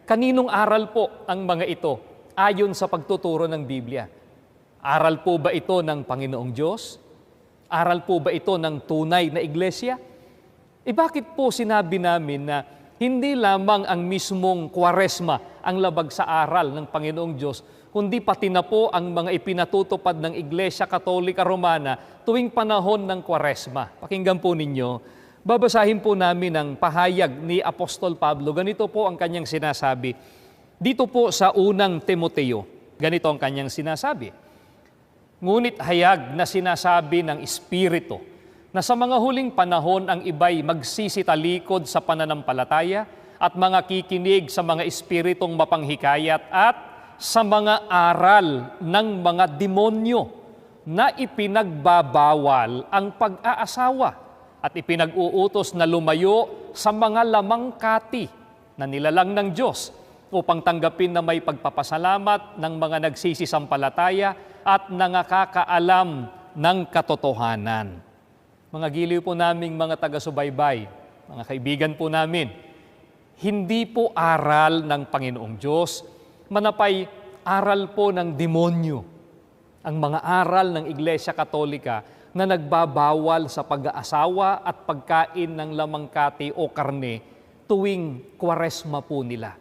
Kaninong aral po ang mga ito ayon sa pagtuturo ng Biblia? Aral po ba ito ng Panginoong Diyos? Aral po ba ito ng tunay na iglesia? Bakit po sinabi namin na hindi lamang ang mismong Kwaresma ang labag sa aral ng Panginoong Diyos, kundi pati na po ang mga ipinatutupad ng Iglesia Katolika Romana tuwing panahon ng Kwaresma. Pakinggan po ninyo, babasahin po namin ang pahayag ni Apostol Pablo. Ganito po ang kanyang sinasabi. Dito po sa unang Timoteo, ganito ang kanyang sinasabi. Ngunit hayag na sinasabi ng Espiritu na sa mga huling panahon ang iba'y magsisitalikod sa pananampalataya at mga kikinig sa mga espiritong mapanghikayat at sa mga aral ng mga demonyo na ipinagbabawal ang pag-aasawa at ipinag-uutos na lumayo sa mga lamangkati na nilalang ng Diyos upang tanggapin na may pagpapasalamat ng mga nagsisisampalataya at nakakaalam ng katotohanan. Mga giliw po naming mga taga-subaybay, mga kaibigan po namin, hindi po aral ng Panginoong Diyos, manapay aral po ng demonyo. Ang mga aral ng Iglesia Katolika na nagbabawal sa pag-aasawa at pagkain ng lamangkati o karne tuwing Kwaresma po nila.